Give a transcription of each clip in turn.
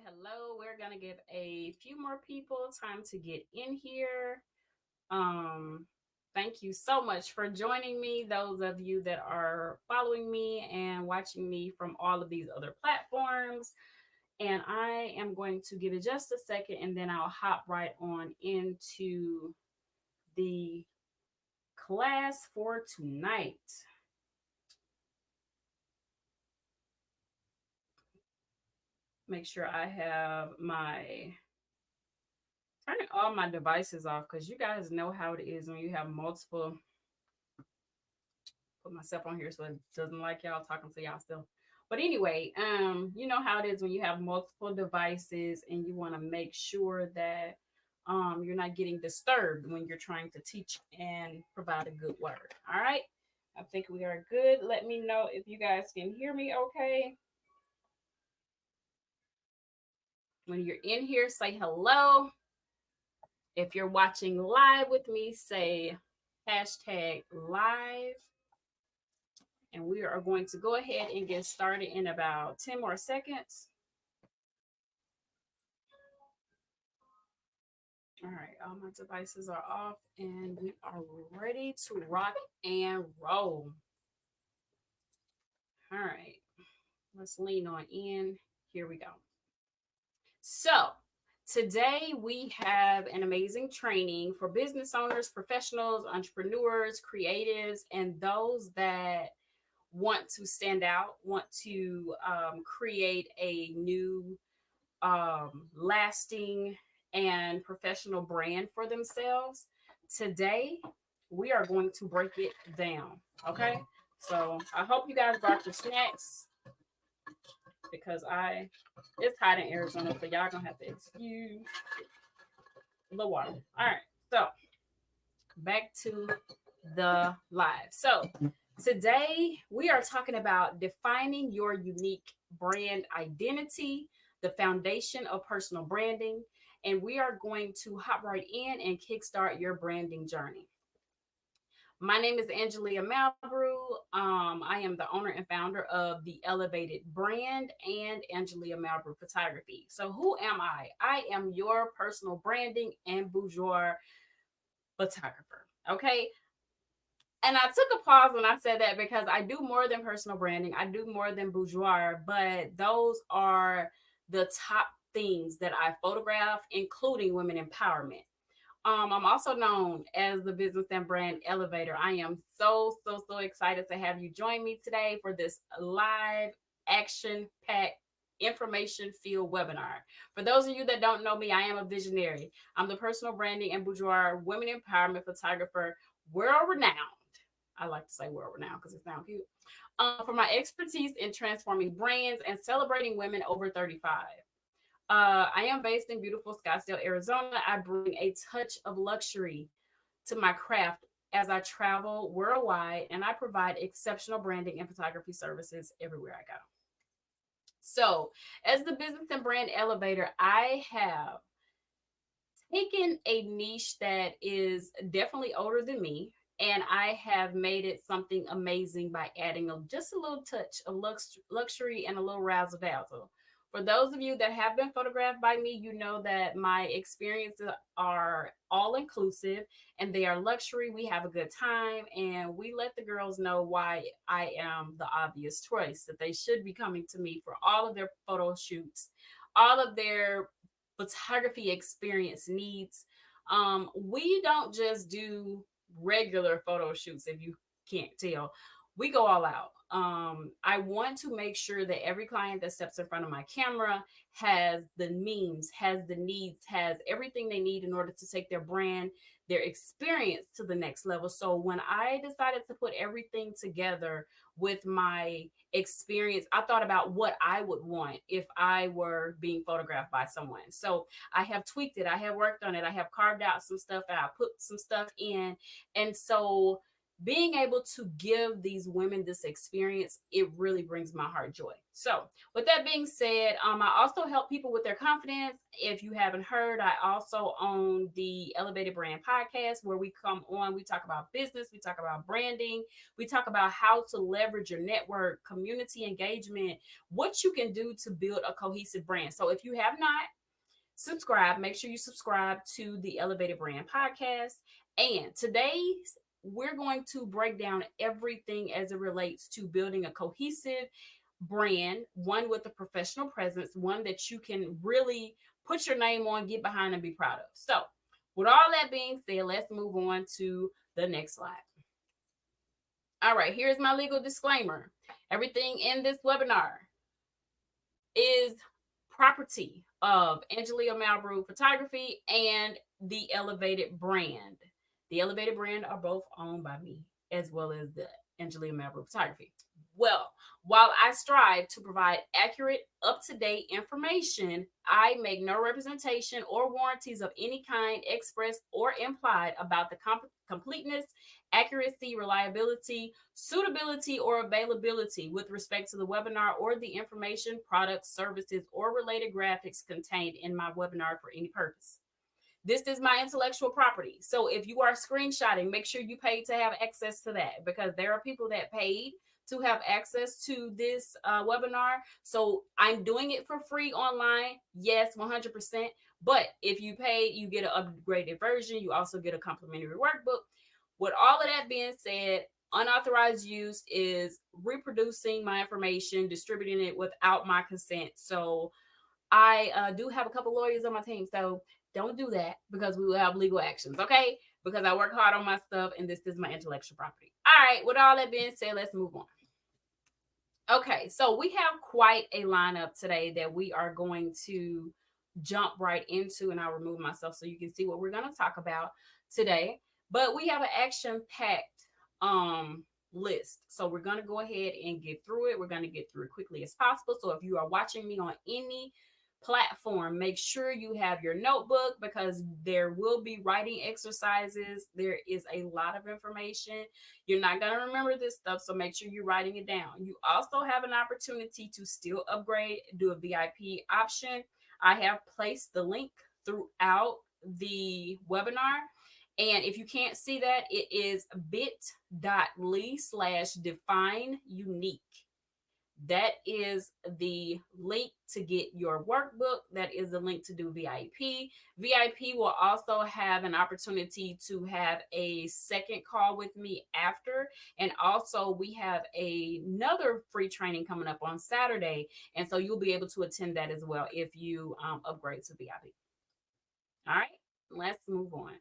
Hello. We're gonna give a few more people time to get in here. Um, Thank you so much for joining me. Those of you that are following me and watching me from all of these other platforms. And I am going to give it just a second and then I'll hop right on into the class for tonight. Make sure I have my turning all my devices off because you guys know how it is when you have multiple. Put myself on here so it doesn't like y'all talking to y'all still. But anyway, you know how it is when you have multiple devices and you want to make sure that you're not getting disturbed when you're trying to teach and provide a good word. All right. I think we are good. Let me know if you guys can hear me okay. When you're in here, say hello. If you're watching live with me, say hashtag live. And we are going to go ahead and get started in about 10 more seconds. All right, all my devices are off and we are ready to rock and roll. All right, let's lean on in. Here we go. So, today we have an amazing training for business owners, professionals, entrepreneurs, creatives, and those that want to stand out, want to create a new, lasting, and professional brand for themselves. Today, we are going to break it down. Okay. So I hope you guys brought your snacks because it's hot in Arizona, so y'all gonna have to excuse the water. All right. So back to the live. So today we are talking about defining your unique brand identity, the foundation of personal branding, and we are going to hop right in and kickstart your branding journey. My name is Angelia Malbrew. I am the owner and founder of the Elevated Brand and Angelia Malbrew Photography. So, who am I? I am your personal branding and boudoir photographer. Okay. And I took a pause when I said that because I do more than personal branding, I do more than boudoir, but those are the top things that I photograph, including women empowerment. I'm also known as the business and brand elevator. I am so excited to have you join me today for this live action packed information field webinar. For those of you that don't know me, I am a visionary. I'm the personal branding and boudoir women empowerment photographer, world renowned. I like to say world renowned because it sounds cute. For my expertise in transforming brands and celebrating women over 35. I am based in beautiful Scottsdale, Arizona. I bring a touch of luxury to my craft as I travel worldwide and I provide exceptional branding and photography services everywhere I go. So, as the business and brand elevator, I have taken a niche that is definitely older than me and I have made it something amazing by adding just a little touch of luxury and a little razzle dazzle. For those of you that have been photographed by me, you know that my experiences are all inclusive and they are luxury. We have a good time and we let the girls know why I am the obvious choice, that they should be coming to me for all of their photo shoots, all of their photography experience needs. We don't just do regular photo shoots, if you can't tell. We go all out. I want to make sure that every client that steps in front of my camera has the means, has the needs, has everything they need in order to take their brand, their experience to the next level. So when I decided to put everything together with my experience, I thought about what I would want if I were being photographed by someone. So I have tweaked it, I have worked on it, I have carved out some stuff, and I put some stuff in. And so being able to give these women this experience, it really brings my heart joy. So, with that being said, I also help people with their confidence. If you haven't heard, I also own the Elevated Brand podcast, where we come on, we talk about business, we talk about branding, we talk about how to leverage your network, community engagement, what you can do to build a cohesive brand. So, if you have not subscribe, make sure you subscribe to the Elevated Brand podcast. And today we're going to break down everything as it relates to building a cohesive brand, one with a professional presence, one that you can really put your name on, get behind, and be proud of. So, with all that being said, let's move on to the next slide. All right, here's my legal disclaimer. Everything in this webinar is property of Angelia Malbrook Photography and the Elevated Brand. The Elevated Brand are both owned by me, as well as the Angelia Malbrook Photography. Well, while I strive to provide accurate, up-to-date information, I make no representation or warranties of any kind expressed or implied about the completeness, accuracy, reliability, suitability, or availability with respect to the webinar or the information, products, services, or related graphics contained in my webinar for any purpose. This is my intellectual property. So if you are screenshotting, make sure you paid to have access to that, because there are people that paid to have access to this webinar. So I'm doing it for free online. Yes, 100%. But if you pay, you get an upgraded version. You also get a complimentary workbook. With all of that being said, unauthorized use is reproducing my information, distributing it without my consent. So I do have a couple lawyers on my team. So don't do that, because we will have legal actions, okay? Because I work hard on my stuff, and this is my intellectual property. All right, with all that being said, let's move on. Okay, so we have quite a lineup today that we are going to jump right into, and I'll remove myself so you can see what we're going to talk about today. But we have an action-packed list. So we're going to go ahead and get through it. We're going to get through it quickly as possible. So if you are watching me on any platform, make sure you have your notebook, because there will be writing exercises. There is a lot of information. You're not going to remember this stuff, so make sure you're writing it down. You also have an opportunity to still upgrade, do a VIP option. I have placed the link throughout the webinar. And if you can't see that, it is bit.ly/define unique. That is the link to get your workbook. That is the link to do VIP. VIP will also have an opportunity to have a second call with me after. And also we have another free training coming up on Saturday. And so you'll be able to attend that as well if you upgrade to VIP. All right, let's move on.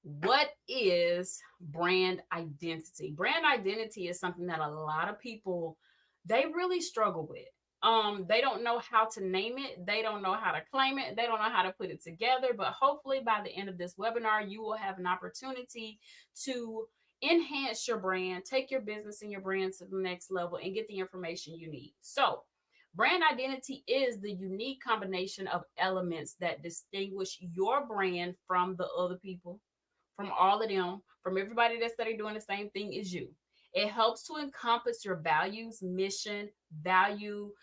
What is brand identity? Brand identity is something that a lot of people, they really struggle with. They don't know how to name it. They don't know how to claim it. They don't know how to put it together. But hopefully by the end of this webinar, you will have an opportunity to enhance your brand, take your business and your brand to the next level, and get the information you need. So brand identity is the unique combination of elements that distinguish your brand from the other people, from all of them, from everybody that study doing the same thing as you. It helps to encompass your values, mission, value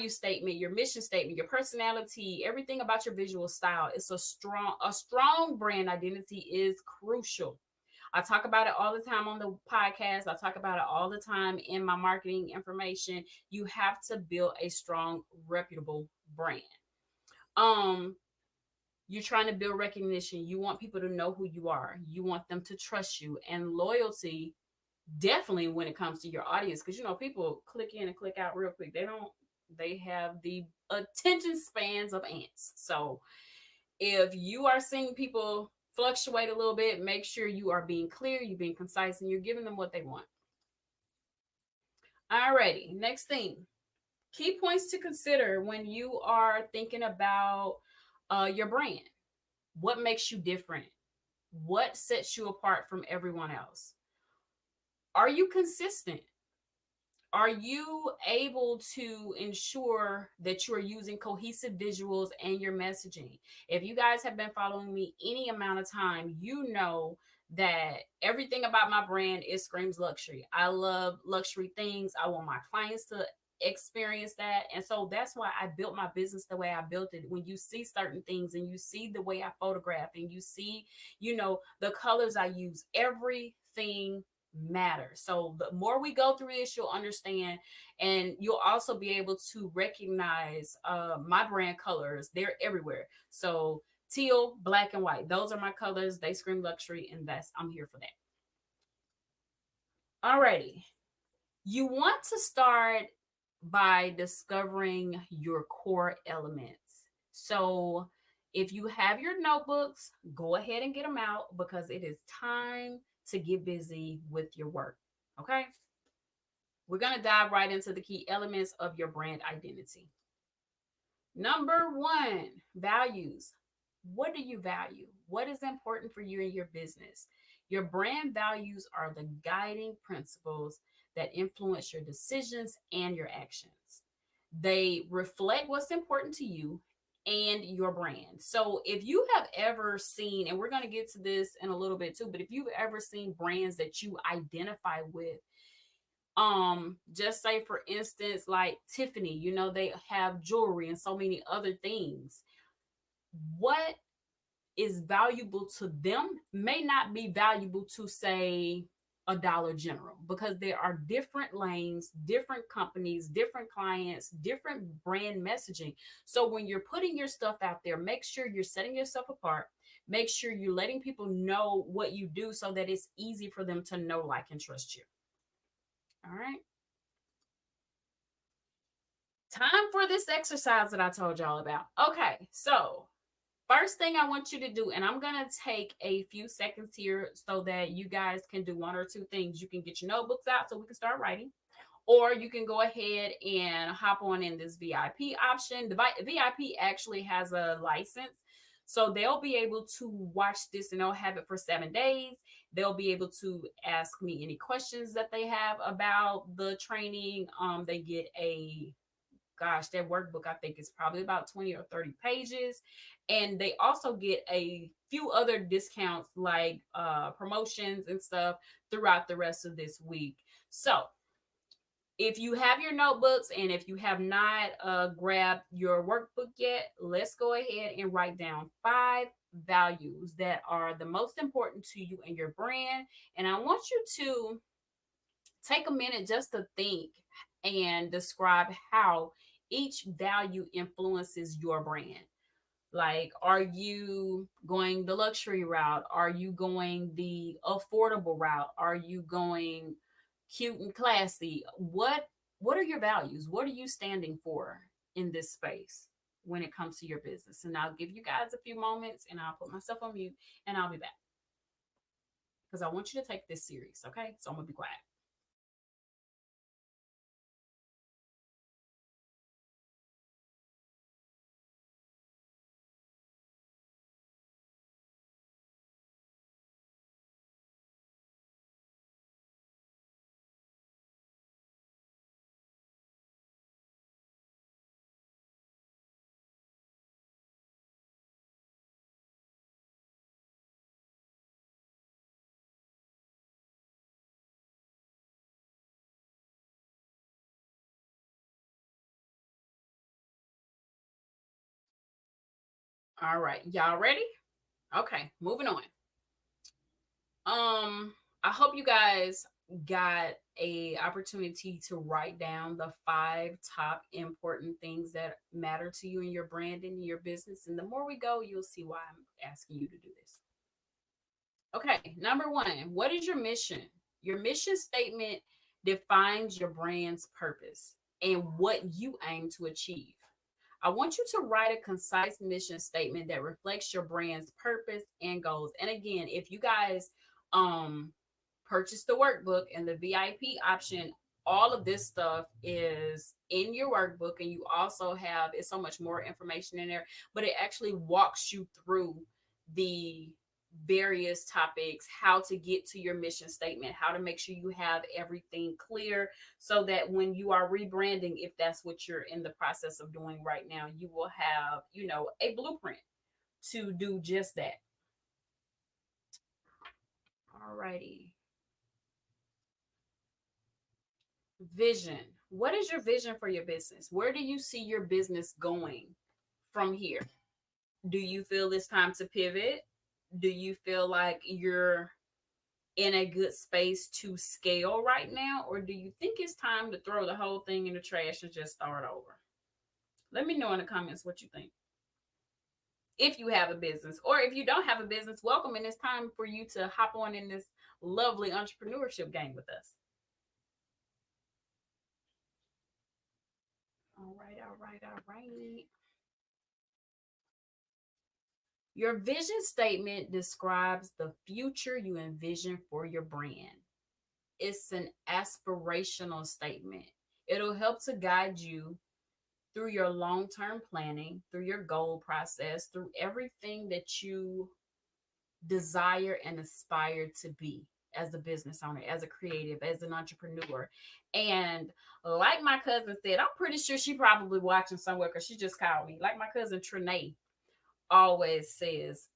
statement, your mission statement, your personality, everything about your visual style. It's a strong brand identity is crucial. I talk about it all the time on the podcast. I talk about it all the time in my marketing information. You have to build a strong, reputable brand. You're trying to build recognition. You want people to know who you are. You want them to trust you. And loyalty, definitely when it comes to your audience, because people click in and click out real quick. They have the attention spans of ants. So if you are seeing people fluctuate a little bit, make sure you are being clear, you're being concise, and you're giving them what they want. Alrighty, next thing. Key points to consider when you are thinking about your brand. What makes you different? What sets you apart from everyone else? Are you consistent? Are you able to ensure that you are using cohesive visuals and your messaging? If you guys have been following me any amount of time, you know that everything about my brand is screams luxury. I love luxury things. I want my clients to experience that. And so that's why I built my business the way I built it. When you see certain things and you see the way I photograph and you see, the colors I use, everything matters. So the more we go through this, you'll understand, and you'll also be able to recognize my brand colors. They're everywhere. So teal, black, and white. Those are my colors. They scream luxury, and I'm here for that. Alrighty. You want to start by discovering your core elements. So if you have your notebooks, go ahead and get them out because it is time to get busy with your work. Okay. We're going to dive right into the key elements of your brand identity. Number one, values. What do you value? What is important for you in your business? Your brand values are the guiding principles that influence your decisions and your actions. They reflect what's important to you and your brand. So if you have ever seen, and we're going to get to this in a little bit too, but if you've ever seen brands that you identify with, just say for instance like Tiffany, they have jewelry and so many other things. What is valuable to them may not be valuable to, say, a Dollar General, because there are different lanes, different companies, different clients, different brand messaging. So when you're putting your stuff out there, make sure you're setting yourself apart. Make sure you're letting people know what you do so that it's easy for them to know, like, and trust you. All right. Time for this exercise that I told y'all about. Okay, so first thing I want you to do, and I'm going to take a few seconds here so that you guys can do one or two things. You can get your notebooks out so we can start writing, or you can go ahead and hop on in this VIP option. The VIP actually has a license, so they'll be able to watch this and they'll have it for 7 days. They'll be able to ask me any questions that they have about the training. They get that workbook, I think, is probably about 20 or 30 pages. And they also get a few other discounts like promotions and stuff throughout the rest of this week. So if you have your notebooks and if you have not grabbed your workbook yet, let's go ahead and write down 5 values that are the most important to you and your brand. And I want you to take a minute just to think and describe how each value influences your brand. Like, are you going the luxury route? Are you going the affordable route? Are you going cute and classy? What are your values? What are you standing for in this space when it comes to your business? And I'll give you guys a few moments and I'll put myself on mute and I'll be back because I want you to take this serious, okay? So I'm gonna be quiet. All right, y'all ready? Okay, moving on. I hope you guys got a opportunity to write down the 5 top important things that matter to you in your brand and in your business. And the more we go, you'll see why I'm asking you to do this. Okay, number one, what is your mission? Your mission statement defines your brand's purpose and what you aim to achieve. I want you to write a concise mission statement that reflects your brand's purpose and goals. And again, if you guys um purchase the workbook and the VIP option, all of this stuff is in your workbook, and you also have it's so much more information in there, but it actually walks you through the various topics, how to get to your mission statement, how to make sure you have everything clear so that when you are rebranding, if that's what you're in the process of doing right now, you will have, a blueprint to do just that. Alrighty. Vision. What is your vision for your business? Where do you see your business going from here? Do you feel it's time to pivot? Do you feel like you're in a good space to scale right now? Or do you think it's time to throw the whole thing in the trash and just start over? Let me know in the comments what you think. If you have a business, or if you don't have a business, welcome. And it's time for you to hop on in this lovely entrepreneurship game with us. All right, all right, all right. Your vision statement describes the future you envision for your brand. It's an aspirational statement. It'll help to guide you through your long term planning, through your goal process, through everything that you desire and aspire to be as a business owner, as a creative, as an entrepreneur. And like my cousin said, I'm pretty sure she probably watching somewhere because she just called me. Like my cousin Trinae always says,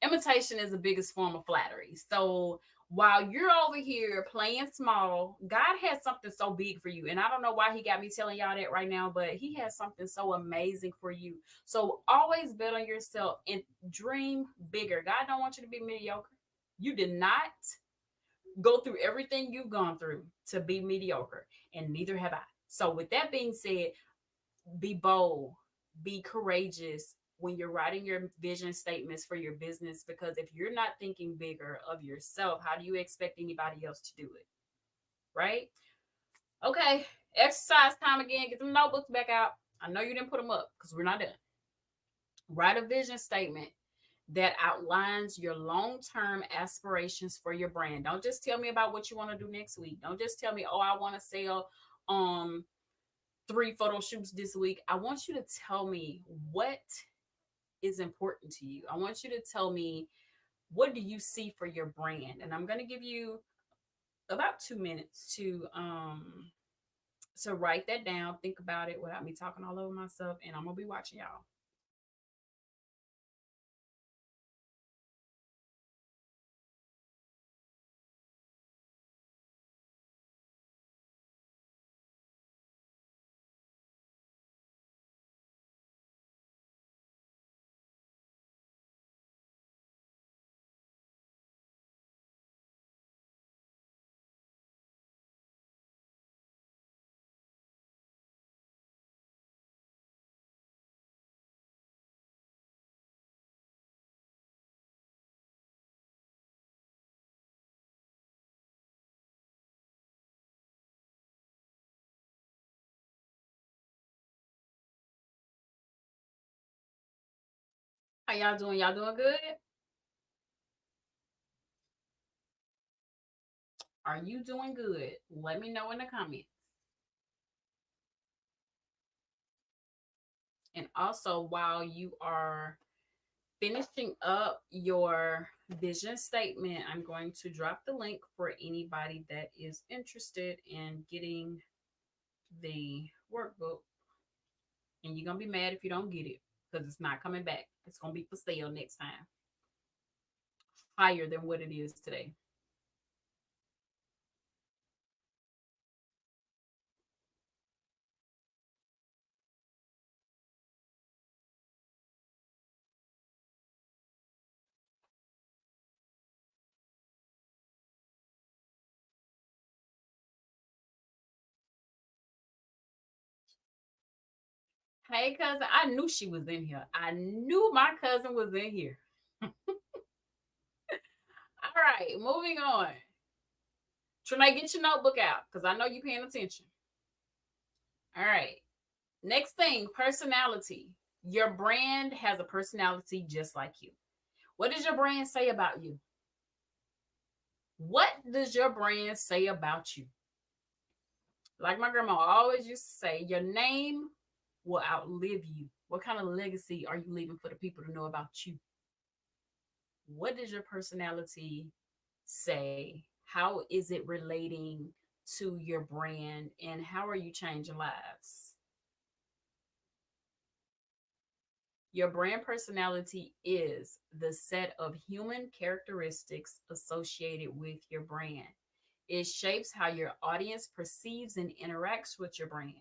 imitation is the biggest form of flattery. So while you're over here playing small, God has something so big for you. And I don't know why he got me telling y'all that right now, but he has something so amazing for you. So always bet on yourself and dream bigger. God don't want you to be mediocre. You did not go through everything you've gone through to be mediocre, and neither have I. So with that being said, be bold, be courageous when you're writing your vision statements for your business, because if you're not thinking bigger of yourself, how do you expect anybody else to do it? Right? Okay, exercise time again. Get the notebooks back out. I know you didn't put them up because we're not done. Write a vision statement that outlines your long-term aspirations for your brand. Don't just tell me about what you want to do next week. Don't just tell me, oh, I want to sell 3 photo shoots this week. I want you to tell me what is important to you. I want you to tell me, what do you see for your brand? And I'm going to give you about 2 minutes to write that down, think about it without me talking all over myself, and I'm going to be watching y'all. How y'all doing? Y'all doing good? Are you doing good? Let me know in the comments. And also, while you are finishing up your vision statement, I'm going to drop the link for anybody that is interested in getting the workbook. And you're going to be mad if you don't get it because it's not coming back. It's going to be for sale next time, higher than what it is today. Hey, cousin, I knew she was in here. I knew my cousin was in here. All right, moving on. Trinae, get your notebook out because I know you're paying attention. All right. Next thing, personality. Your brand has a personality just like you. What does your brand say about you? What does your brand say about you? Like my grandma always used to say, your name will outlive you. What kind of legacy are you leaving for the people to know about you? What does your personality say? How is it relating to your brand? And how are you changing lives? Your brand personality is the set of human characteristics associated with your brand. It shapes how your audience perceives and interacts with your brand.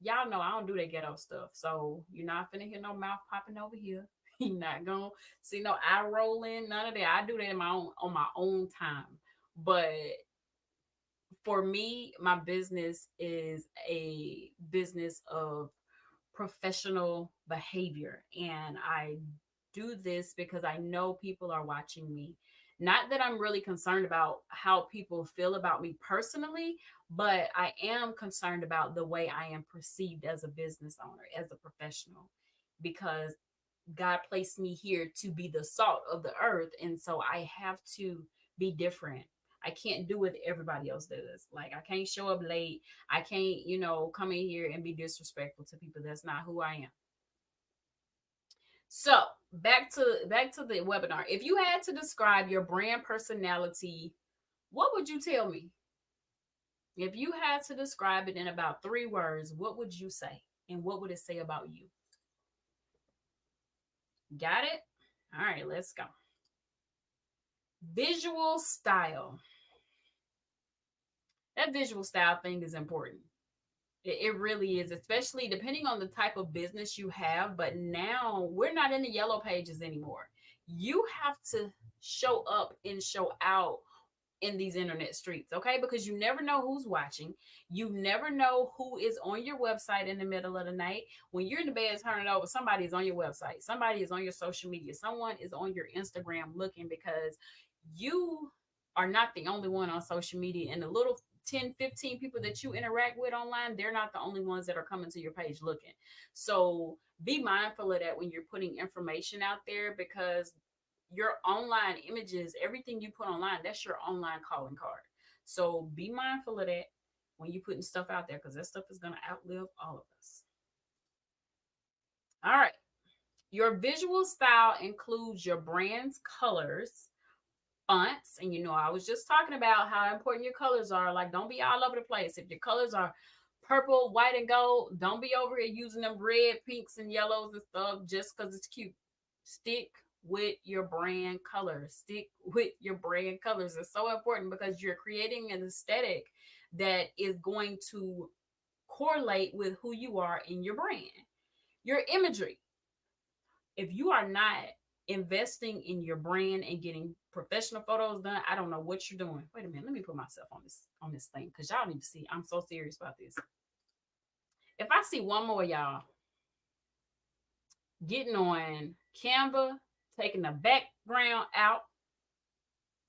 Y'all know I don't do that ghetto stuff. So you're not finna hear no mouth popping over here. You're not gonna see no eye rolling, none of that. I do that in my own on my own time. But for me, my business is a business of professional behavior. And I do this because I know people are watching me. Not that I'm really concerned about how people feel about me personally, but I am concerned about the way I am perceived as a business owner, as a professional, because God placed me here to be the salt of the earth. And so I have to be different. I can't do what everybody else does. Like, I can't show up late. I can't, come in here and be disrespectful to people. That's not who I am. So back to the webinar. If you had to describe your brand personality, what would you tell me? If you had to describe it in about 3 words, what would you say? And what would it say about you? Got it? All right, let's go. Visual style. That visual style thing is important. It really is, especially depending on the type of business you have. But now we're not in the yellow pages anymore. You have to show up and show out in these internet streets, okay? Because you never know who's watching. You never know who is on your website in the middle of the night. When you're in the bed turning over, somebody is on your website. Somebody is on your social media. Someone is on your Instagram looking, because you are not the only one on social media. And the little 10, 15 people that you interact with online, they're not the only ones that are coming to your page looking. So be mindful of that when you're putting information out there, because your online images, everything you put online, that's your online calling card. So be mindful of that when you're putting stuff out there, because that stuff is going to outlive all of us. All right. Your visual style includes your brand's colors, fonts. And I was just talking about how important your colors are. Like, don't be all over the place. If your colors are purple, white, and gold, don't be over here using them red, pinks, and yellows and stuff just because it's cute. Stick with your brand colors. Stick with your brand colors. It's so important because you're creating an aesthetic that is going to correlate with who you are in your brand. Your imagery. If you are not investing in your brand and getting professional photos done, I don't know what you're doing. Wait a minute, let me put myself on this thing, because y'all need to see. I'm so serious about this. If I see one more y'all getting on Canva, taking the background out,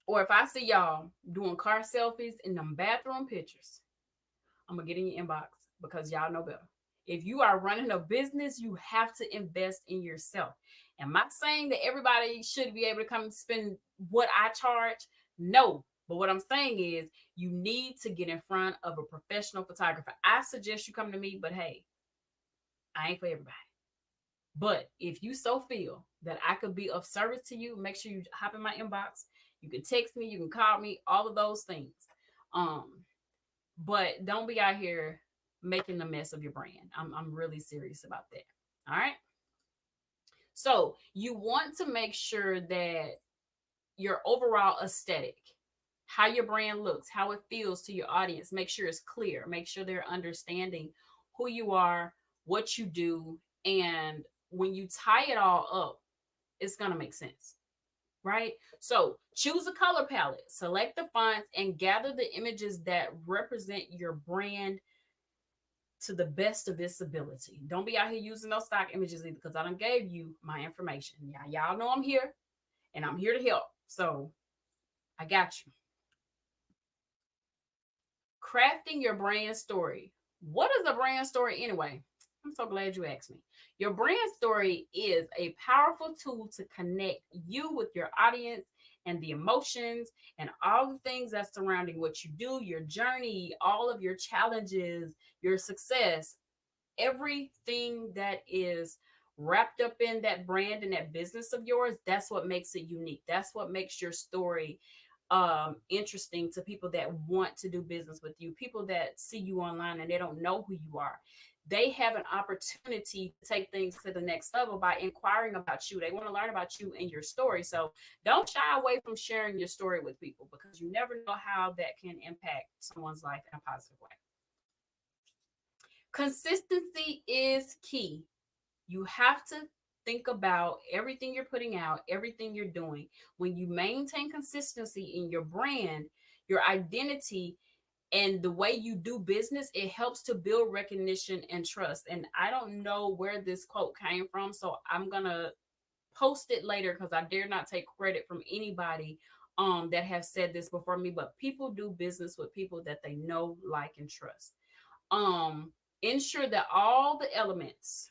or if I see y'all doing car selfies in them bathroom pictures, I'm gonna get in your inbox, because y'all know better. If you are running a business, you have to invest in yourself. Am I saying that everybody should be able to come and spend what I charge? No. But what I'm saying is, you need to get in front of a professional photographer. I suggest you come to me, but hey, I ain't for everybody. But if you so feel that I could be of service to you, make sure you hop in my inbox. You can text me, you can call me, all of those things. But don't be out here making a mess of your brand. I'm really serious about that. All right. So you want to make sure that your overall aesthetic, how your brand looks, how it feels to your audience, make sure it's clear. Make sure they're understanding who you are, what you do. And when you tie it all up, it's going to make sense. Right? So choose a color palette, select the fonts, and gather the images that represent your brand to the best of its ability. Don't be out here using those stock images either, because I done gave you my information. Yeah, y'all know I'm here and I'm here to help. So I got you. Crafting your brand story. What is a brand story anyway? I'm so glad you asked me. Your brand story is a powerful tool to connect you with your audience and the emotions and all the things that's surrounding what you do, your journey, all of your challenges, your success, everything that is wrapped up in that brand and that business of yours, that's what makes it unique. That's what makes your story interesting to people that want to do business with you, people that see you online and they don't know who you are. They have an opportunity to take things to the next level by inquiring about you. They want to learn about you and your story. So don't shy away from sharing your story with people, because you never know how that can impact someone's life in a positive way. Consistency is key. You have to think about everything you're putting out, everything you're doing. When you maintain consistency in your brand, your identity, and the way you do business, it helps to build recognition and trust. And I don't know where this quote came from, so I'm going to post it later because I dare not take credit from anybody that have said this before me, but people do business with people that they know, like, and trust. Ensure that all the elements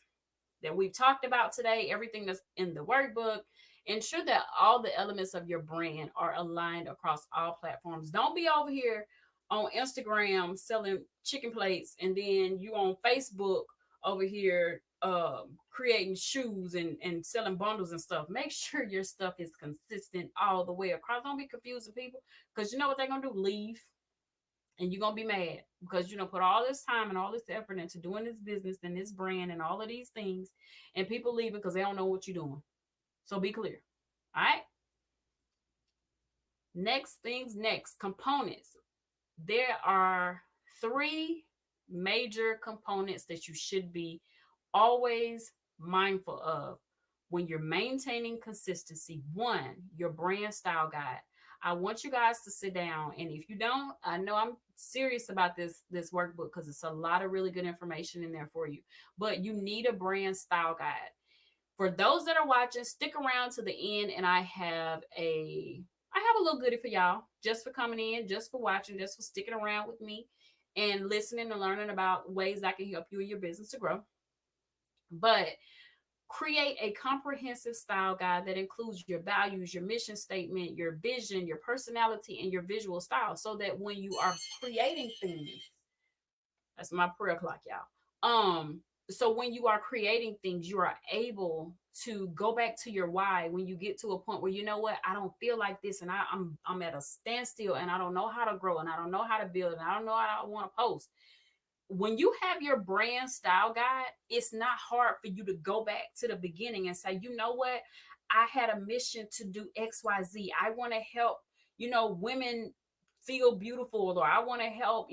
that we've talked about today, everything that's in the workbook, ensure that all the elements of your brand are aligned across all platforms. Don't be over here on Instagram selling chicken plates and then you on Facebook over here creating shoes and selling bundles and stuff. Make sure your stuff is consistent all the way across. Don't be confusing people, because you know what they're gonna do? Leave. And you're gonna be mad because you know put all this time and all this effort into doing this business and this brand and all of these things, and people leaving because they don't know what you're doing. So be clear. All right. Next things next. Components. There are three major components that you should be always mindful of when you're maintaining consistency. One, your brand style guide. I want you guys to sit down, and if you don't, I know I'm serious about this workbook because it's a lot of really good information in there for you. But you need a brand style guide. For those that are watching, stick around to the end, and I have a little goodie for y'all, just for coming in, just for watching, just for sticking around with me and listening and learning about ways I can help you and your business to grow. But create a comprehensive style guide that includes your values, your mission statement, your vision, your personality, and your visual style, so that when you are creating things, that's my prayer clock, y'all. So when you are creating things, you are able to go back to your why when you get to a point where you know what, I don't feel like this, and I'm at a standstill, and I don't know how to grow, and I don't know how to build, and I don't know how I want to post. When you have your brand style guide, it's not hard for you to go back to the beginning and say, you know what, I had a mission to do XYZ. I want to help, women feel beautiful, or I want to help,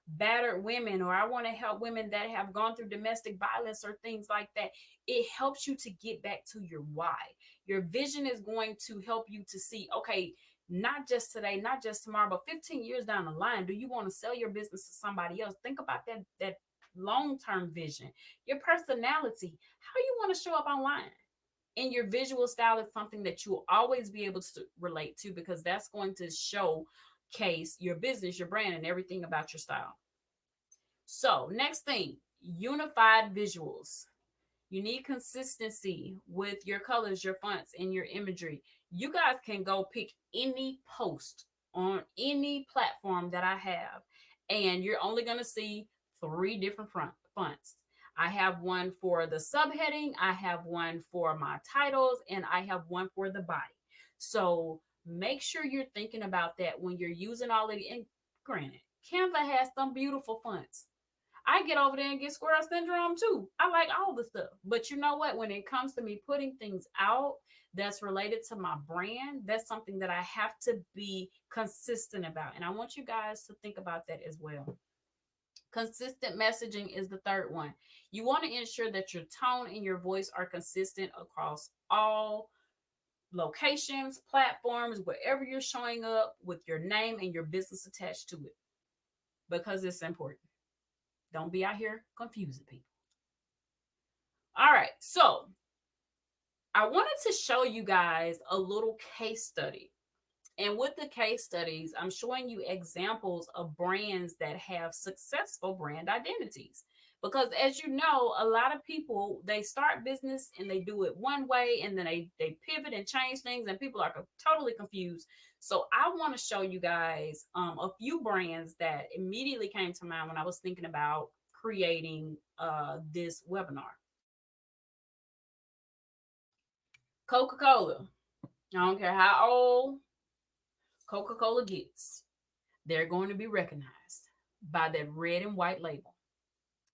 battered women, or I want to help women that have gone through domestic violence or things like that. It helps you to get back to your why. Your vision is going to help you to see, okay, not just today, not just tomorrow, but 15 years down the line, do you want to sell your business to somebody else? Think about that long-term vision. Your personality, how you want to show up online. And your visual style is something that you will always be able to relate to, because that's going to showcase your business, your brand, and everything about your style. So next thing, unified visuals. You need consistency with your colors, your fonts, and your imagery. You guys can go pick any post on any platform that I have, and you're only going to see three different fonts. I have one for the subheading, I have one for my titles, and I have one for the body. So make sure you're thinking about that when you're using all of the, and granted, Canva has some beautiful fonts. I get over there and get squirrel syndrome too. I like all the stuff. But you know what? When it comes to me putting things out that's related to my brand, that's something that I have to be consistent about. And I want you guys to think about that as well. Consistent messaging is the third one. You want to ensure that your tone and your voice are consistent across all locations, platforms, wherever you're showing up, with your name and your business attached to it, because it's important. Don't be out here confusing people. All right, so I wanted to show you guys a little case study. And with the case studies, I'm showing you examples of brands that have successful brand identities. Because as you know, a lot of people, they start business and they do it one way, and then they pivot and change things, and people are totally confused. So I want to show you guys a few brands that immediately came to mind when I was thinking about creating this webinar. Coca-Cola. I don't care how old Coca-Cola gets, they're going to be recognized by that red and white label.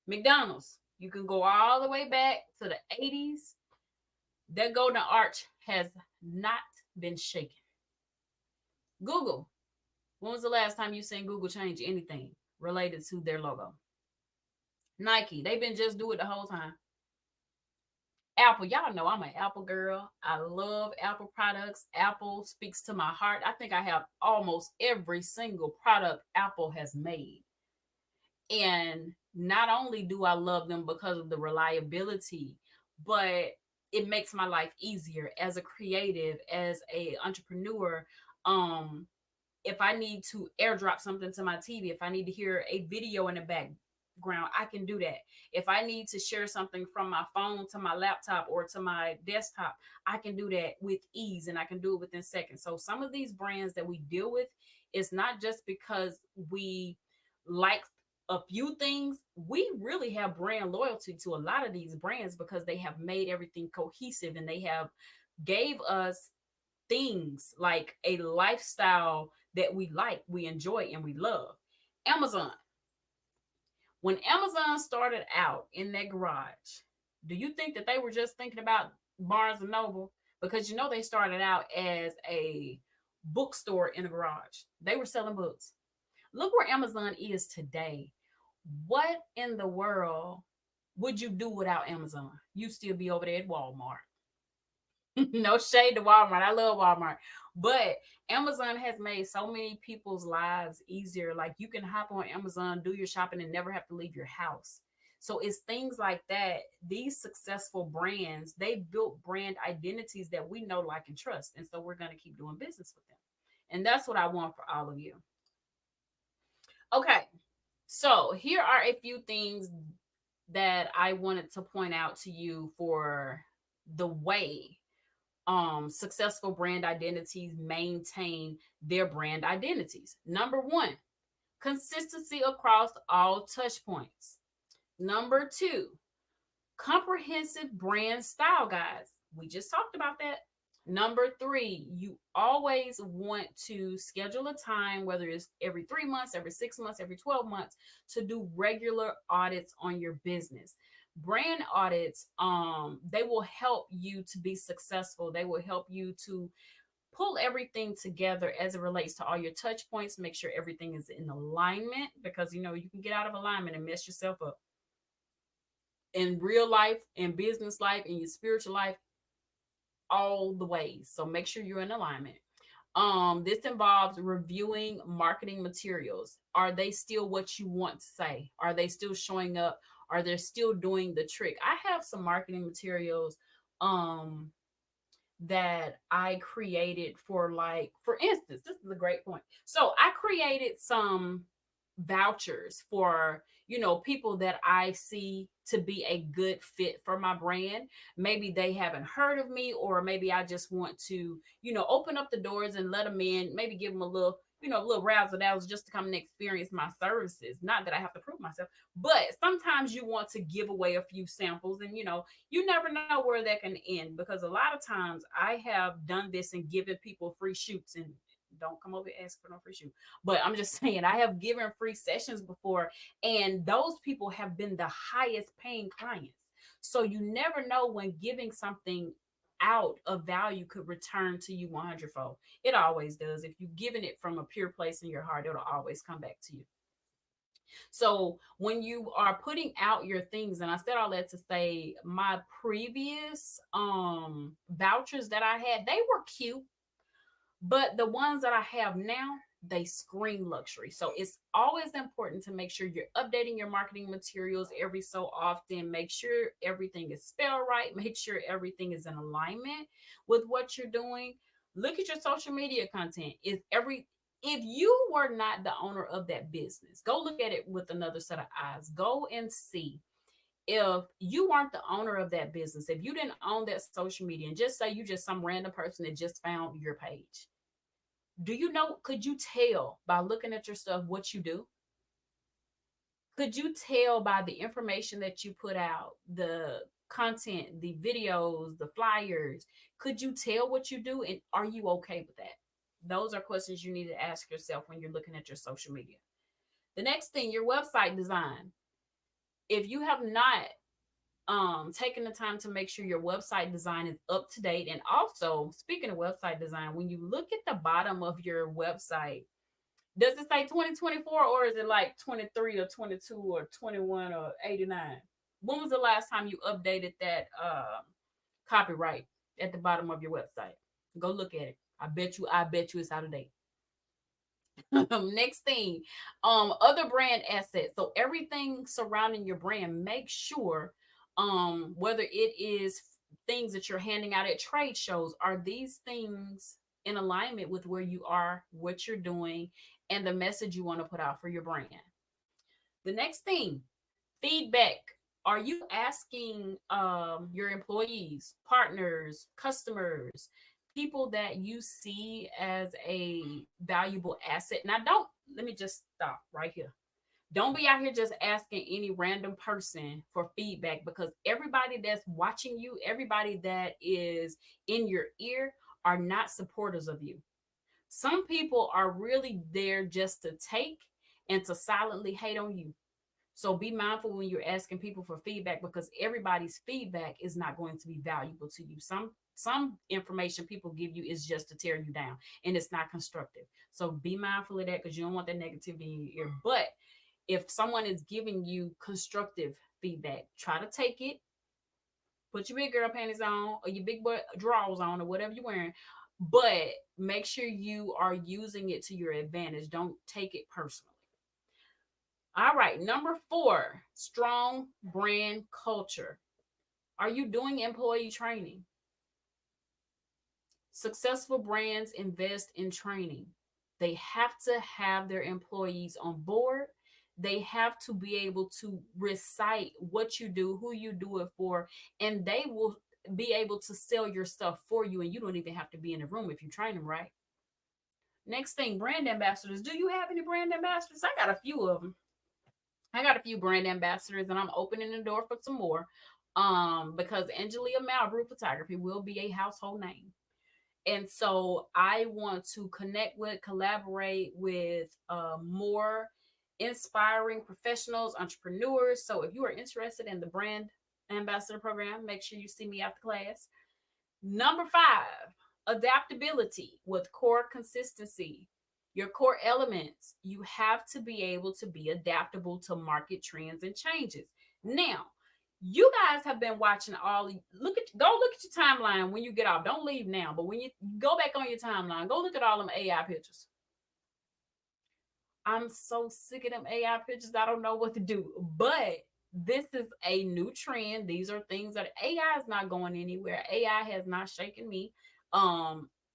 McDonald's, you can go all the way back to the 80s. That golden arch has not been shaken. Google, when was the last time you seen Google change anything related to their logo? Nike, they've been just do it the whole time. Apple, y'all know I'm an Apple girl. I love Apple products. Apple speaks to my heart. I think I have almost every single product Apple has made. And not only do I love them because of the reliability, but it makes my life easier as a creative, as a entrepreneur. Um, if I need to airdrop something to my TV, if I need to hear a video in the background, I can do that. If I need to share something from my phone to my laptop or to my desktop, I can do that with ease and I can do it within seconds. So some of these brands that we deal with, it's not just because we like a few things. We really have brand loyalty to a lot of these brands because they have made everything cohesive and they have gave us things like a lifestyle that we like, we enjoy, and we love. Amazon. When Amazon started out in that garage, do you think that they were just thinking about Barnes and Noble? Because you know they started out as a bookstore in a garage. They were selling books. Look where Amazon is today. What in the world would you do without Amazon? You still be over there at Walmart. No shade to Walmart. I love Walmart. But Amazon has made so many people's lives easier. Like you can hop on Amazon, do your shopping, and never have to leave your house. So it's things like that. These successful brands, they built brand identities that we know, like, and trust. And so we're going to keep doing business with them. And that's what I want for all of you. Okay. So here are a few things that I wanted to point out to you for the way successful brand identities maintain their brand identities. Number one, consistency across all touch points. Number two, comprehensive brand style guides. We just talked about that. Number three, you always want to schedule a time, whether it's every 3 months, every 6 months, every 12 months, to do regular audits on your business. Brand audits, they will help you to be successful. They will help you to pull everything together as it relates to all your touch points, make sure everything is in alignment because you know you can get out of alignment and mess yourself up in real life, in business life, in your spiritual life, all the ways. So make sure you're in alignment. This involves reviewing marketing materials. Are they still what you want to say? Are they still showing up? Are they still doing the trick? I have some marketing materials um that I created for, like, for instance, this is a great point. So I created some vouchers for, you know, people that I see to be a good fit for my brand. Maybe they haven't heard of me, or maybe I just want to, you know, open up the doors and let them in, maybe give them a little, you know, a little razzle dazzle just to come and experience my services. Not that I have to prove myself, but sometimes you want to give away a few samples, and you never know where that can end, because a lot of times I have done this and given people free shoots, and don't come over and ask for no free shoot. But I'm just saying, I have given free sessions before, and those people have been the highest paying clients. So you never know when giving something out of value could return to you 100-fold. It always does. If you've given it from a pure place in your heart, it'll always come back to you. So when you are putting out your things, and I said all that to say, my previous vouchers that I had, they were cute, but the ones that I have now, they scream luxury. So it's always important to make sure you're updating your marketing materials every so often. Make sure everything is spelled right. Make sure everything is in alignment with what you're doing. Look at your social media content. If you were not the owner of that business, go look at it with another set of eyes. Go and see, if you weren't the owner of that business, if you didn't own that social media, and just say you just some random person that just found your page, could you tell by looking at your stuff what you do? Could you tell by the information that you put out, the content, the videos, the flyers? Could you tell what you do? And are you okay with that? Those are questions you need to ask yourself when you're looking at your social media. The next thing, your website design. If you have not taken the time to make sure your website design is up to date, and also speaking of website design, when you look at the bottom of your website, does it say 2024 or is it like 23 or 22 or 21 or 89? When was the last time you updated that copyright at the bottom of your website? Go look at it. I bet you it's out of date. Next thing, other brand assets. So everything surrounding your brand, make sure, whether it is things that you're handing out at trade shows, are these things in alignment with where you are, what you're doing, and the message you want to put out for your brand. The next thing, feedback. Are you asking your employees, partners, customers, people that you see as a valuable asset? Now, don't let me just stop right here. Don't be out here just asking any random person for feedback, because everybody that's watching you, everybody that is in your ear, are not supporters of you. Some people are really there just to take and to silently hate on you. So be mindful when you're asking people for feedback, because everybody's feedback is not going to be valuable to you. Some information people give you is just to tear you down, and it's not constructive. So be mindful of that, because you don't want that negativity in your ear. But if someone is giving you constructive feedback, try to take it. Put your big girl panties on or your big boy drawers on or whatever you're wearing, but make sure you are using it to your advantage. Don't take it personally. All right, number 4, strong brand culture. Are you doing employee training? Successful brands invest in training. They have to have their employees on board. They have to be able to recite what you do, who you do it for, and they will be able to sell your stuff for you. And you don't even have to be in the room if you train them right. Next thing, brand ambassadors. Do you have any brand ambassadors? I got a few of them. I got a few brand ambassadors, and I'm opening the door for some more. Because Angelia Malbrew Photography will be a household name. And so I want to connect with, collaborate with more inspiring professionals, entrepreneurs. So if you are interested in the brand ambassador program, make sure you see me after class. Number 5, adaptability with core consistency. Your core elements, you have to be able to be adaptable to market trends and changes. Now, you guys have been watching go look at your timeline when you get off. Don't leave now, but when you go back on your timeline, go look at all them AI pictures. I'm so sick of them AI pictures. I don't know what to do. But this is a new trend. These are things that AI is not going anywhere. AI has not shaken me.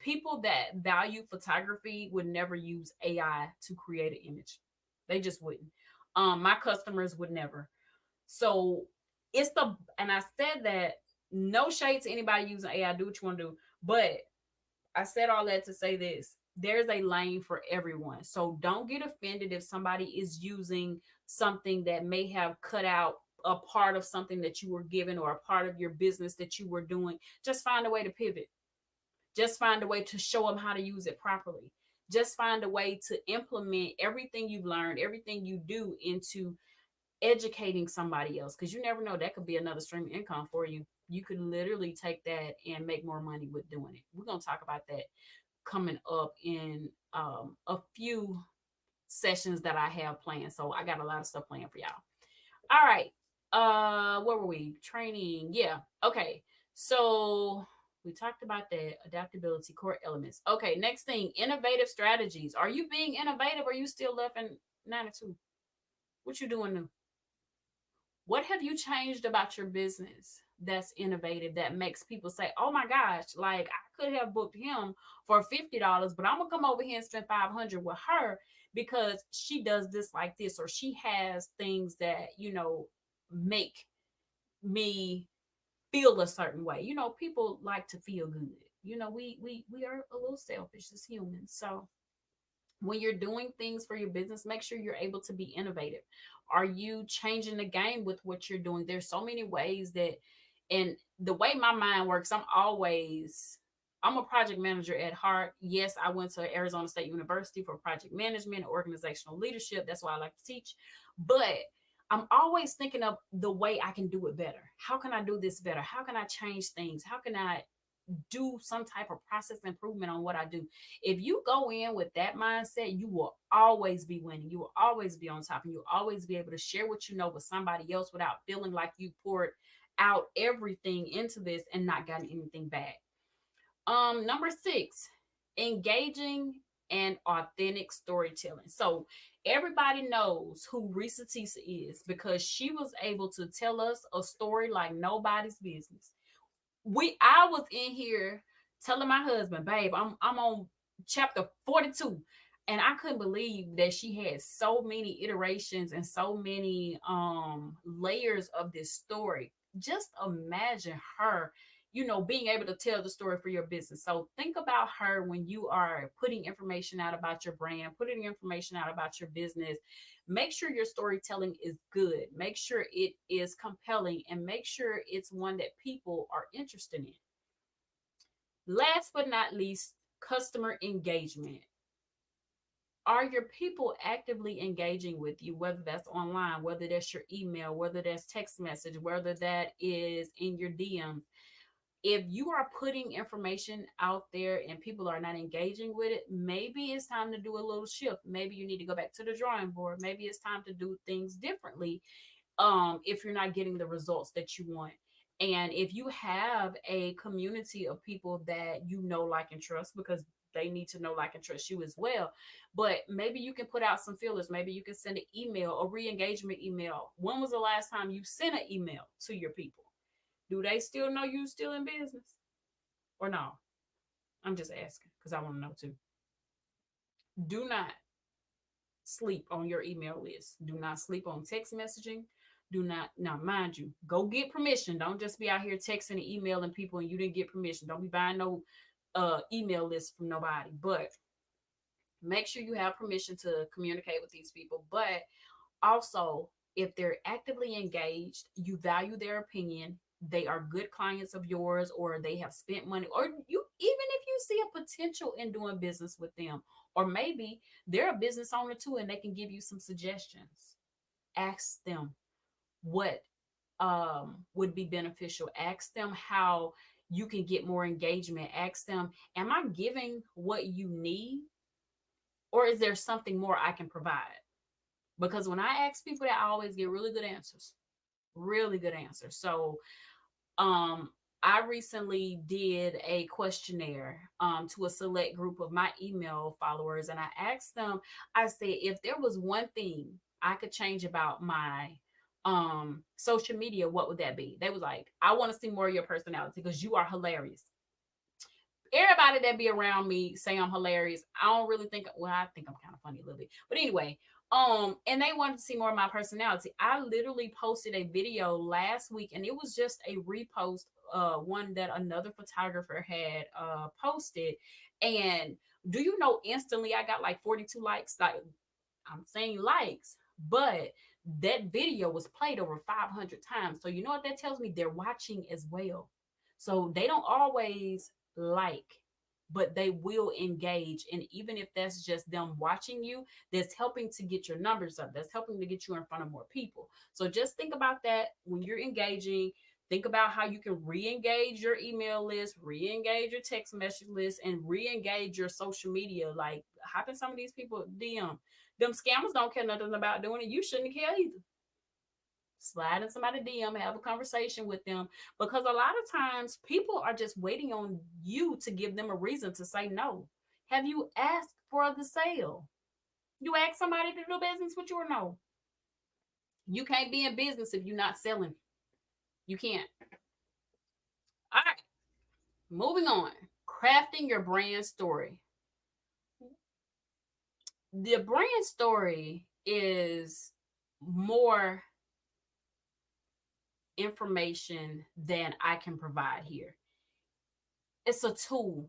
People that value photography would never use AI to create an image. They just wouldn't. My customers would never. So and I said that, no shade to anybody using AI, do what you want to do. But I said all that to say this: there's a lane for everyone. So don't get offended if somebody is using something that may have cut out a part of something that you were given, or a part of your business that you were doing. Just find a way to pivot. Just find a way to show them how to use it properly. Just find a way to implement everything you've learned, everything you do, into educating somebody else, because you never know, that could be another stream of income for you. You could literally take that and make more money with doing it. We're going to talk about that coming up in a few sessions that I have planned. So I got a lot of stuff planned for y'all. All right. Where were we? Training. Yeah. Okay. So we talked about that. Adaptability, core elements. Okay. Next thing, innovative strategies. Are you being innovative, or are you still left in 92? What you doing new? What have you changed about your business that's innovative, that makes people say, oh my gosh, like I could have booked him for $50, but I'm gonna come over here and spend 500 with her because she does this like this, or she has things that, make me feel a certain way. People like to feel good. We are a little selfish as humans. So when you're doing things for your business, make sure you're able to be innovative. Are you changing the game with what you're doing? There's so many ways that, And the way my mind works, I'm a project manager at heart. Yes, I went to Arizona State University for project management, organizational leadership. That's why I like to teach. But I'm always thinking of the way I can do it better. How can I do this better? How can I change things? How can I do some type of process improvement on what I do? If you go in with that mindset, you will always be winning. You will always be on top, and you'll always be able to share what you know with somebody else without feeling like you poured out everything into this and not gotten anything back. Number 6, engaging and authentic storytelling. So everybody knows who Risa Tisa is because she was able to tell us a story like nobody's business. I was in here telling my husband, babe, I'm on chapter 42. And I couldn't believe that she had so many iterations and so many layers of this story. Just imagine her, being able to tell the story for your business. So think about her when you are putting information out about your brand, putting information out about your business. Make sure your storytelling is good. Make sure it is compelling, and make sure it's one that people are interested in. Last but not least, customer engagement. Are your people actively engaging with you, whether that's online, whether that's your email, whether that's text message, whether that is in your DM? If you are putting information out there and people are not engaging with it, maybe it's time to do a little shift. Maybe you need to go back to the drawing board. Maybe it's time to do things differently, if you're not getting the results that you want. And if you have a community of people that you know, like, and trust, because they need to know, like, and trust you as well. But maybe you can put out some feelers. Maybe you can send an email, a re-engagement email. When was the last time you sent an email to your people? Do they still know you still in business or no? I'm just asking because I want to know too. Do not sleep on your email list. Do not sleep on text messaging. Do not, now mind you, go get permission. Don't just be out here texting and emailing people and you didn't get permission. Don't be buying no email list from nobody. But make sure you have permission to communicate with these people. But also, if they're actively engaged, you value their opinion, they are good clients of yours, or they have spent money, or you, even if you see a potential in doing business with them, or maybe they're a business owner too and they can give you some suggestions. Ask them what would be beneficial. Ask them how you can get more engagement. Ask them, am I giving what you need, or is there something more I can provide? Because when I ask people that, I always get really good answers. Really good answers. So um I recently did a questionnaire to a select group of my email followers, and I asked them, I said, if there was one thing I could change about my social media, what would that be? They was like, I want to see more of your personality because you are hilarious. Everybody that be around me say I'm hilarious. I don't really think, well, I think I'm kind of funny a little bit. But anyway, and they wanted to see more of my personality. I literally posted a video last week, and it was just a repost, one that another photographer had posted. And do you know, instantly I got like 42 likes. Like, I'm saying likes, but that video was played over 500 times. So you know what that tells me? They're watching as well. So they don't always like, but they will engage. And even if that's just them watching you, that's helping to get your numbers up. That's helping to get you in front of more people. So just think about that when you're engaging. Think about how you can re-engage your email list, re-engage your text message list, and re-engage your social media. Like, how can some of these people DM? Them scammers don't care nothing about doing it. You shouldn't care either. Slide in somebody DM, have a conversation with them, because a lot of times people are just waiting on you to give them a reason to say no. Have you asked for the sale? You ask somebody to do business with you or no? You can't be in business if you're not selling. You can't. All right, moving on. Crafting your brand story. The brand story is more information than I can provide here. It's a tool.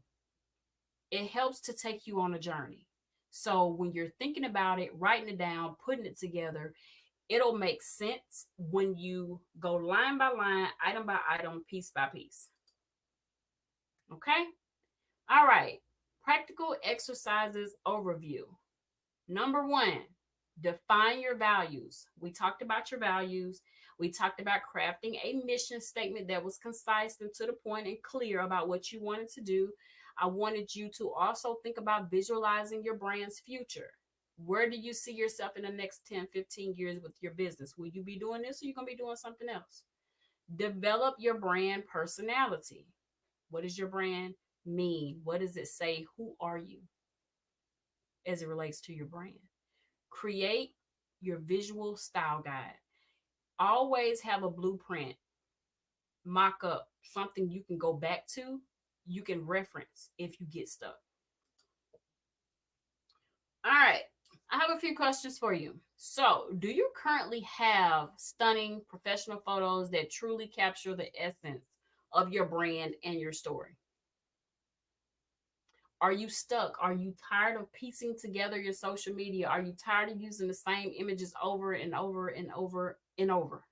It helps to take you on a journey. So when you're thinking about it, writing it down, putting it together, It'll make sense when you go line by line, item by item, piece by piece. Okay? All right. Practical exercises overview. Number one, define your values. We talked about your values. We talked about crafting a mission statement that was concise and to the point and clear about what you wanted to do. I wanted you to also think about visualizing your brand's future. Where do you see yourself in the next 10, 15 years with your business? Will you be doing this or are you going to be doing something else? Develop your brand personality. What does your brand mean? What does it say? Who are you as it relates to your brand? Create your visual style guide. Always have a blueprint, mock up, something you can go back to, you can reference if you get stuck. All right. I have a few questions for you. So, do you currently have stunning professional photos that truly capture the essence of your brand and your story? Are you stuck? Are you tired of piecing together your social media? Are you tired of using the same images over and over and over and over?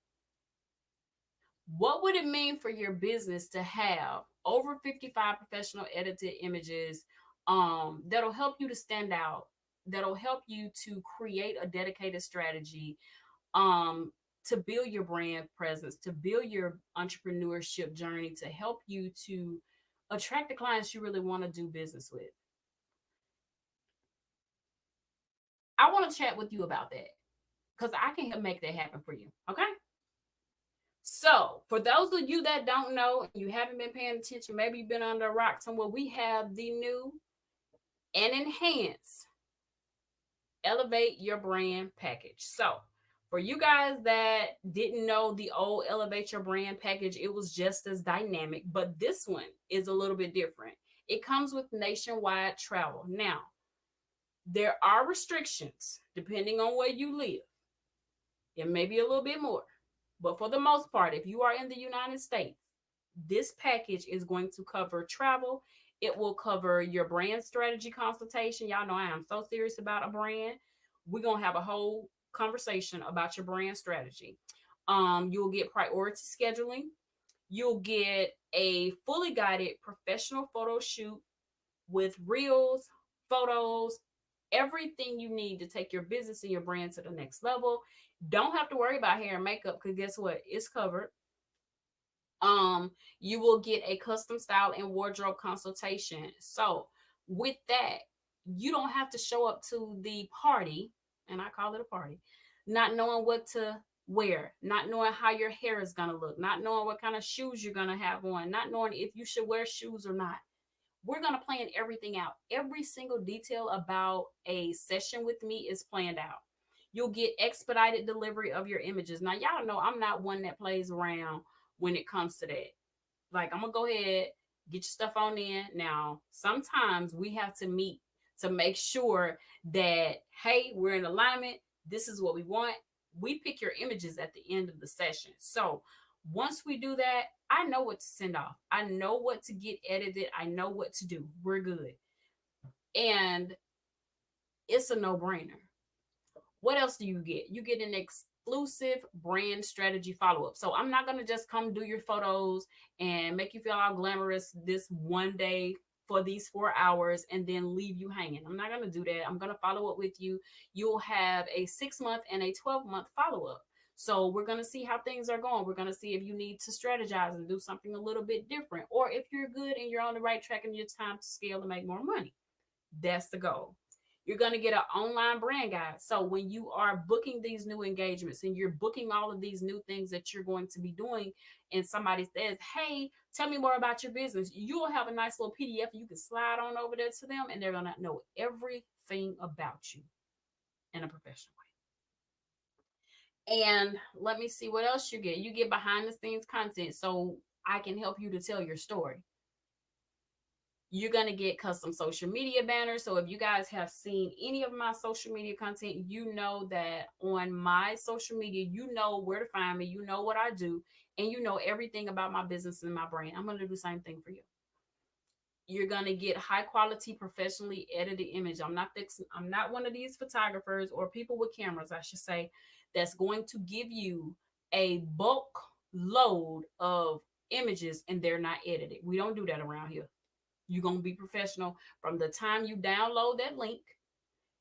What would it mean for your business to have over 55 professional edited images that'll help you to stand out, that'll help you to create a dedicated strategy, to build your brand presence, to build your entrepreneurship journey, to help you to attract the clients you really want to do business with? I want to chat with you about that because I can make that happen for you. Okay. So, for those of you that don't know and you haven't been paying attention, maybe you've been under a rock somewhere, we have the new and enhanced Elevate Your Brand package. So, for you guys that didn't know the old Elevate Your Brand package, it was just as dynamic, but this one is a little bit different. It comes with nationwide travel. Now, there are restrictions depending on where you live. It may be a little bit more, but for the most part, if you are in the United States, this package is going to cover travel. It will cover your brand strategy consultation. Y'all know I am so serious about a brand. We're going to have a whole conversation about your brand strategy. You'll get priority scheduling. You'll get a fully guided professional photo shoot with reels, photos, everything you need to take your business and your brand to the next level. Don't have to worry about hair and makeup because guess what? It's covered. You will get a custom style and wardrobe consultation. So with that, you don't have to show up to the party, and I call it a party, not knowing what to wear, not knowing how your hair is gonna look, not knowing what kind of shoes you're gonna have on, not knowing if you should wear shoes or not. We're gonna plan everything out. Every single detail about a session with me is planned out. You'll get expedited delivery of your images. Now, y'all know I'm not one that plays around when it comes to that. Like, I'm gonna go ahead, get your stuff on in. Now, sometimes we have to meet to make sure that, hey, we're in alignment. This is what we want. We pick your images at the end of the session. So once we do that, I know what to send off. I know what to get edited. I know what to do. We're good. And it's a no-brainer. What else do you get? You get an exclusive brand strategy follow-up. So I'm not going to just come do your photos and make you feel all glamorous this one day for these 4 hours and then leave you hanging. I'm not going to do that. I'm going to follow up with you. You'll have a 6-month and a 12-month follow-up. So we're going to see how things are going. We're going to see if you need to strategize and do something a little bit different, or if you're good and you're on the right track and it's time to scale to make more money. That's the goal. You're going to get an online brand guide. So when you are booking these new engagements and you're booking all of these new things that you're going to be doing, and somebody says, hey, tell me more about your business, you'll have a nice little PDF you can slide on over there to them, and they're going to know everything about you in a professional way. And let me see what else you get. You get behind the scenes content, so I can help you to tell your story. You're going to get custom social media banners. So if you guys have seen any of my social media content, you know that on my social media, you know where to find me, you know what I do, and you know everything about my business and my brand. I'm going to do the same thing for you. You're gonna get high quality, professionally edited image. I'm not one of these photographers or people with cameras, I should say, that's going to give you a bulk load of images and they're not edited. We don't do that around here. You're gonna be professional from the time you download that link.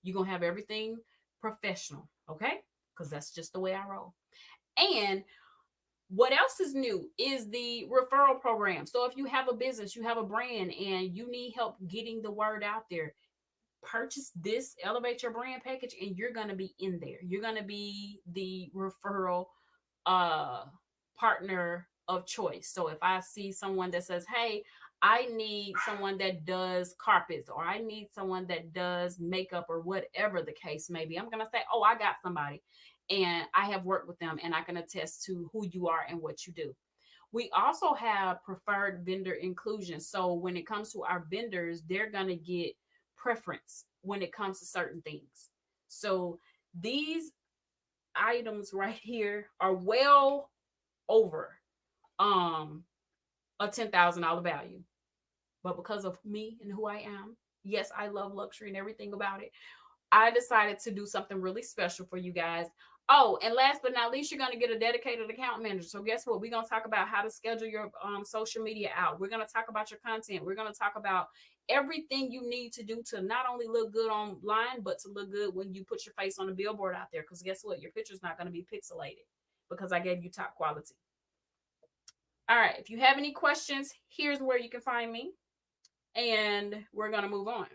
You're gonna have everything professional, okay? Because that's just the way I roll. And what else is new is the referral program. So if you have a business, you have a brand, and you need help getting the word out there, purchase this Elevate Your Brand package, and you're going to be in there. You're going to be the referral uh partner of choice. So if I see someone that says, "Hey, I need someone that does carpets, or I need someone that does makeup," or whatever the case may be, I'm going to say, "Oh, I got somebody." And I have worked with them, and I can attest to who you are and what you do. We also have preferred vendor inclusion. So when it comes to our vendors, they're going to get preference when it comes to certain things. So these items right here are well over um a $10,000 value. But because of me and who I am, yes, I love luxury and everything about it, I decided to do something really special for you guys. Oh, and last but not least, you're going to get a dedicated account manager. So guess what? We're going to talk about how to schedule your social media out. We're going to talk about your content. We're going to talk about everything you need to do to not only look good online, but to look good when you put your face on a billboard out there. Because guess what? Your picture's not going to be pixelated because I gave you top quality. All right. If you have any questions, here's where you can find me. And we're going to move on.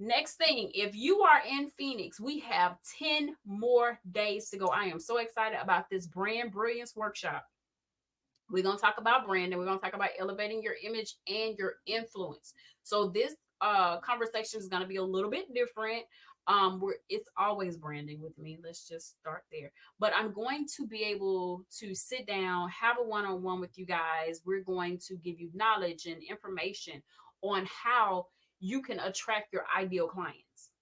Next thing, if you are in Phoenix, we have 10 more days to go. I am so excited about this Brand Brilliance workshop. We're going to talk about branding. We're going to talk about elevating your image and your influence. So this conversation is going to be a little bit different. It's always branding with me. Let's just start there. But I'm going to be able to sit down, have a one-on-one with you guys. We're going to give you knowledge and information on how you can attract your ideal clients.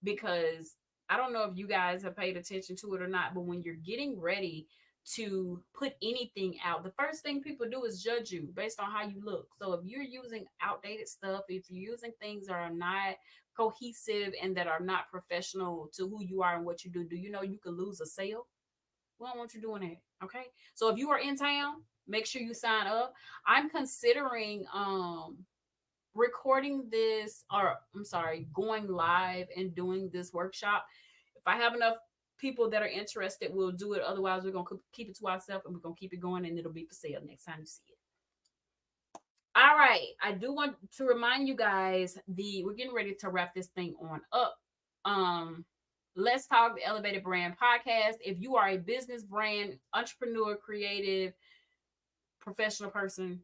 Because I don't know if you guys have paid attention to it or not, but when you're getting ready to put anything out, the first thing people do is judge you based on how you look. So if you're using outdated stuff, if you're using things that are not cohesive and that are not professional to who you are and what you do you know you could lose a sale? We don't want you doing that. Okay. So if you are in town, make sure you sign up. I'm considering recording this, or I'm sorry, going live and doing this workshop. If I have enough people that are interested, we'll do it. Otherwise, we're going to keep it to ourselves and we're going to keep it going, and it'll be for sale next time you see it. All right. I do want to remind you guys, we're getting ready to wrap this thing on up. Let's Talk the Elevated Brand podcast. If you are a business, brand, entrepreneur, creative, professional person,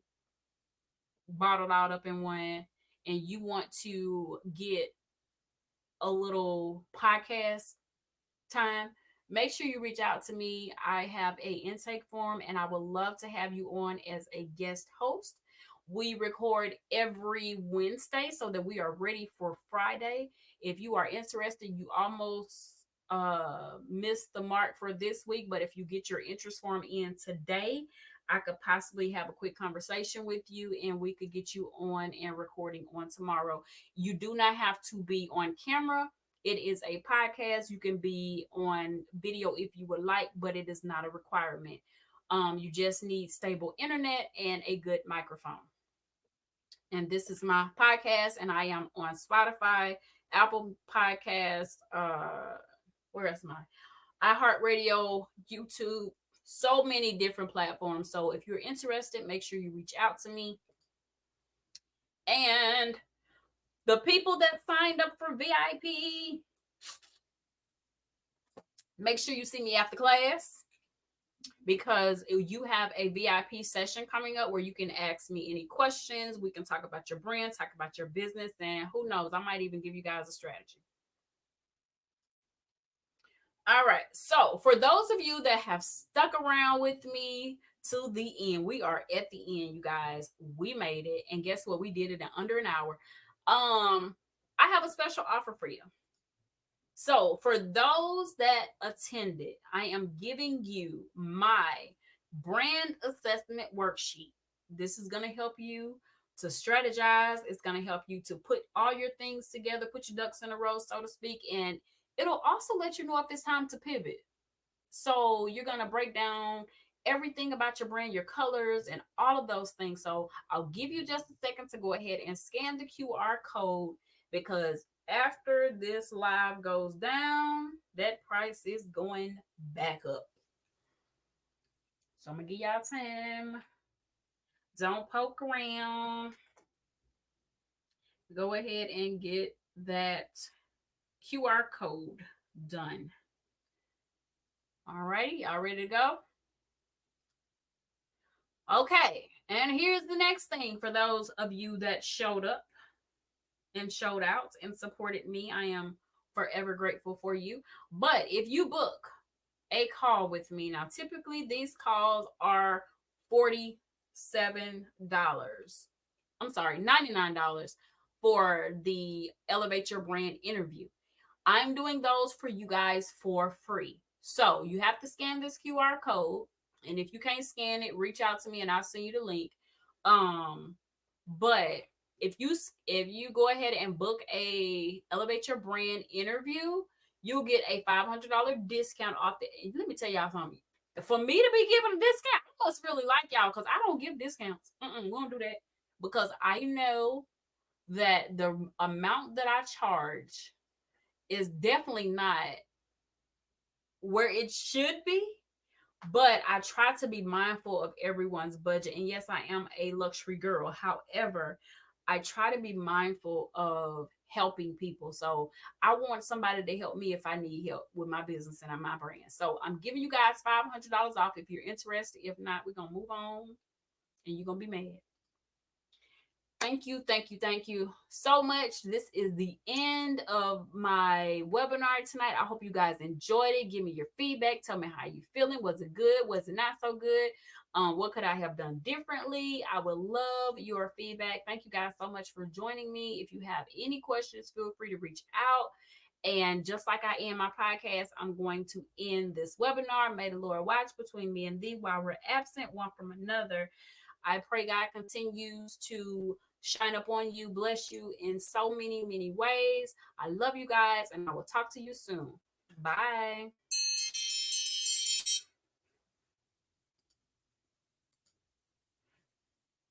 bottled out up in one, and you want to get a little podcast time, make sure you reach out to me. I have a intake form and I would love to have you on as a guest host. We record every Wednesday so that we are ready for Friday. If you are interested, you almost missed the mark for this week, but if you get your interest form in today, I could possibly have a quick conversation with you and we could get you on and recording on tomorrow. You do not have to be on camera. It is a podcast. You can be on video if you would like, but it is not a requirement. You just need stable internet and a good microphone. And this is my podcast, and I am on Spotify, Apple Podcasts, where else am I? iHeartRadio, YouTube, so many different platforms. So if you're interested, make sure you reach out to me. And the people that signed up for VIP, make sure you see me after class, because you have a VIP session coming up where you can ask me any questions. We can talk about your brand, talk about your business, and who knows, I might even give you guys a strategy. All right. So for those of you that have stuck around with me to the end, we are at the end, you guys. We made it. And guess what? We did it in under an hour. I have a special offer for you. So for those that attended, I am giving you my brand assessment worksheet. This is going to help you to strategize. It's going to help you to put all your things together, put your ducks in a row, so to speak. And it'll also let you know if it's time to pivot. So you're going to break down everything about your brand, your colors, and all of those things. So I'll give you just a second to go ahead and scan the QR code, because after this live goes down, that price is going back up. So I'm going to give y'all time. Don't poke around. Go ahead and get that QR code done. All righty, y'all ready to go? Okay, and here's the next thing for those of you that showed up and showed out and supported me. I am forever grateful for you. But if you book a call with me, now typically these calls are $47. I'm sorry, $99 for the Elevate Your Brand interview. I'm doing those for you guys for free. So you have to scan this QR code. And if you can't scan it, reach out to me and I'll send you the link. But if you go ahead and book a Elevate Your Brand interview, you'll get a $500 discount off the. Let me tell y'all something. For me to be giving a discount, I must really like y'all, because I don't give discounts. We don't do that, because I know that the amount that I charge is definitely not where it should be, but I try to be mindful of everyone's budget. And yes, I am a luxury girl. However, I try to be mindful of helping people. So I want somebody to help me if I need help with my business and my brand. So I'm giving you guys $500 off if you're interested. If not, we're going to move on and you're going to be mad. Thank you so much. This is the end of my webinar tonight. I hope you guys enjoyed it. Give me your feedback. Tell me how you feeling. Was it good? Was it not so good? What could I have done differently? I would love your feedback. Thank you guys so much for joining me. If you have any questions, feel free to reach out. And just like I end my podcast, I'm going to end this webinar. May the Lord watch between me and thee while we're absent one from another. I pray God continues to shine up on you, bless you in so many, many ways. I love you guys, and I will talk to you soon. Bye.